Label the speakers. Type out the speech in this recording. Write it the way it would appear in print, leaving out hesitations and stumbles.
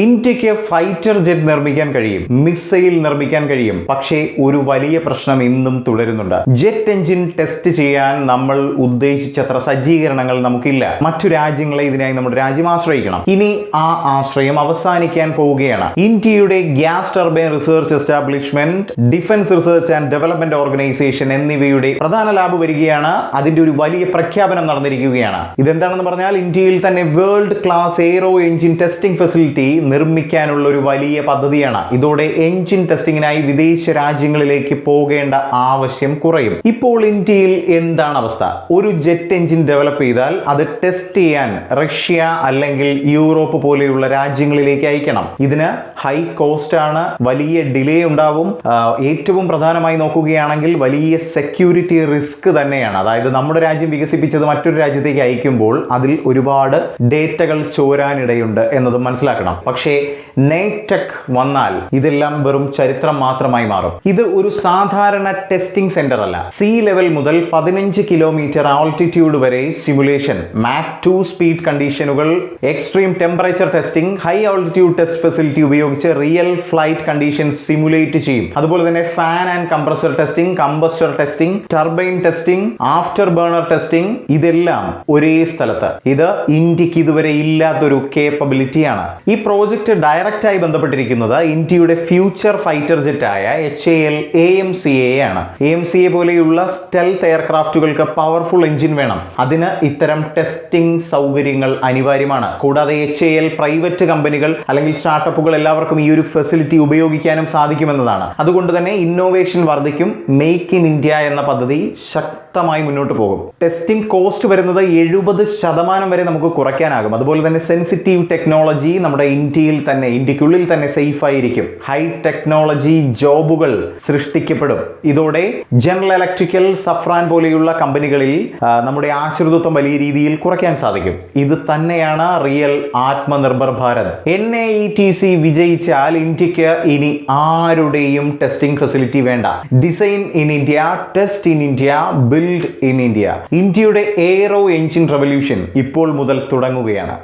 Speaker 1: ഇന്ത്യക്ക് fighter jet നിർമ്മിക്കാൻ കഴിയും, മിസൈൽ നിർമ്മിക്കാൻ കഴിയും. പക്ഷേ ഒരു വലിയ പ്രശ്നം ഇന്നും തുടരുന്നുണ്ട്. ജെറ്റ് എഞ്ചിൻ ടെസ്റ്റ് ചെയ്യാൻ നമ്മൾ ഉദ്ദേശിച്ചത്ര സജ്ജീകരണങ്ങൾ നമുക്കില്ല. മറ്റു രാജ്യങ്ങളെ ഇതിനായി നമ്മുടെ രാജ്യം ആശ്രയിക്കണം. ഇനി ആ ആശ്രയം അവസാനിക്കാൻ പോവുകയാണ്. ഇന്ത്യയുടെ gas turbine research establishment, defence research and development organisation എന്നിവയുടെ പ്രധാന ലാബ് വരികയാണ്. അതിന്റെ ഒരു വലിയ പ്രഖ്യാപനം നടന്നിരിക്കുകയാണ്. ഇതെന്താണെന്ന് പറഞ്ഞാൽ ഇന്ത്യയിൽ തന്നെ world class aero engine testing facility നിർമ്മിക്കാനുള്ള ഒരു വലിയ പദ്ധതിയാണ്. ഇതോടെ എഞ്ചിൻ ടെസ്റ്റിംഗിനായി വിദേശ രാജ്യങ്ങളിലേക്ക് പോകേണ്ട ആവശ്യം കുറയും. ഇപ്പോൾ ഇന്ത്യയിൽ എന്താണ് അവസ്ഥ? ഒരു ജെറ്റ് എഞ്ചിൻ ഡെവലപ്പ് ചെയ്താൽ അത് ടെസ്റ്റ് ചെയ്യാൻ റഷ്യ അല്ലെങ്കിൽ യൂറോപ്പ് പോലെയുള്ള രാജ്യങ്ങളിലേക്ക് അയക്കണം. ഇതിന് ഹൈ കോസ്റ്റ് ആണ്, വലിയ ഡിലേ ഉണ്ടാവും. ഏറ്റവും പ്രധാനമായി നോക്കുകയാണെങ്കിൽ വലിയ സെക്യൂരിറ്റി റിസ്ക് തന്നെയാണ്. അതായത് നമ്മുടെ രാജ്യം വികസിപ്പിച്ചത് മറ്റൊരു രാജ്യത്തേക്ക് അയക്കുമ്പോൾ അതിൽ ഒരുപാട് ഡേറ്റകൾ ചോരാനിടയുണ്ട് എന്നതും മനസ്സിലാക്കണം. പക്ഷേ നെയ്ടെക് വന്നാൽ ഇതെല്ലാം വെറും ചരിത്രം മാത്രമായി മാറും. ഇത് ഒരു സാധാരണ ടെസ്റ്റിംഗ് സെന്റർ അല്ല. സീ ലെവൽ മുതൽ 15 കിലോമീറ്റർ ആൾട്ടിറ്റ്യൂഡ് വരെ സിമുലേഷൻ, മാക് 2 സ്പീഡ് കണ്ടീഷനുകൾ, extreme temperature testing, high altitude test facility ഉപയോഗിച്ച് റിയൽ ഫ്ലൈറ്റ് കണ്ടീഷൻസ് സിമുലേറ്റ് ചെയ്യും. അതുപോലെ തന്നെ fan and compressor testing, combustor testing, turbine testing, afterburner testing, ഇതെല്ലാം ഒരേ സ്ഥലത്ത്. ഇത് ഇന്ത്യക്ക് ഇതുവരെ ഇല്ലാത്തൊരു കേപ്പബിലിറ്റിയാണ്. ഈ പ്രോജക്റ്റ് ഡയറക്റ്റ് ആയി ബന്ധപ്പെട്ടിരിക്കുന്നത് ഇന്ത്യയുടെ ഫ്യൂച്ചർ ഫൈറ്റർ ജെറ്റ് ആയ HAL AMCA ആണ്. AMCA പോലെയുള്ള സ്റ്റെൽത്ത് എയർക്രാഫ്റ്റുകൾക്ക് പവർഫുൾ എഞ്ചിൻ വേണം. അതിന് ഇത്തരം ടെസ്റ്റിംഗ് സൗകര്യങ്ങൾ അനിവാര്യമാണ്. കൂടാതെ HAL പ്രൈവറ്റ് കമ്പനികൾ അല്ലെങ്കിൽ സ്റ്റാർട്ടപ്പുകൾ എല്ലാവർക്കും ഈ ഒരു ഫെസിലിറ്റി ഉപയോഗിക്കാനും സാധിക്കുമെന്നതാണ്. അതുകൊണ്ട് തന്നെ ഇന്നോവേഷൻ വർദ്ധിക്കും. മേക്ക് ഇൻ ഇന്ത്യ എന്ന പദ്ധതി ശക്തമായി മുന്നോട്ട് പോകും. ടെസ്റ്റിംഗ് കോസ്റ്റ് വരുന്നത് 70% വരെ നമുക്ക് കുറയ്ക്കാനാകും. അതുപോലെ തന്നെ സെൻസിറ്റീവ് ടെക്നോളജി നമ്മുടെ ഇന്ത്യക്കുള്ളിൽ തന്നെ സേഫ് ആയിരിക്കും. ഹൈ ടെക്നോളജി ജോബുകൾ സൃഷ്ടിക്കപ്പെടും. ഇതോടെ ജനറൽ ഇലക്ട്രിക്കൽ, സഫ്രാൻ പോലെയുള്ള കമ്പനികളിൽ നമ്മുടെ ആശ്രിതത്വം വലിയ രീതിയിൽ കുറയ്ക്കാൻ സാധിക്കും. ഇത് തന്നെയാണ് റിയൽ ആത്മനിർഭർ ഭാരത്. NAETC വിജയിച്ചാൽ ഇന്ത്യക്ക് ഇനി ആരുടെയും ടെസ്റ്റിംഗ് ഫെസിലിറ്റി വേണ്ട. Design in India, test in India, build in India. ഇന്ത്യയുടെ എയ്റോ എഞ്ചിൻ റെവല്യൂഷൻ ഇപ്പോൾ മുതൽ തുടങ്ങുകയാണ്.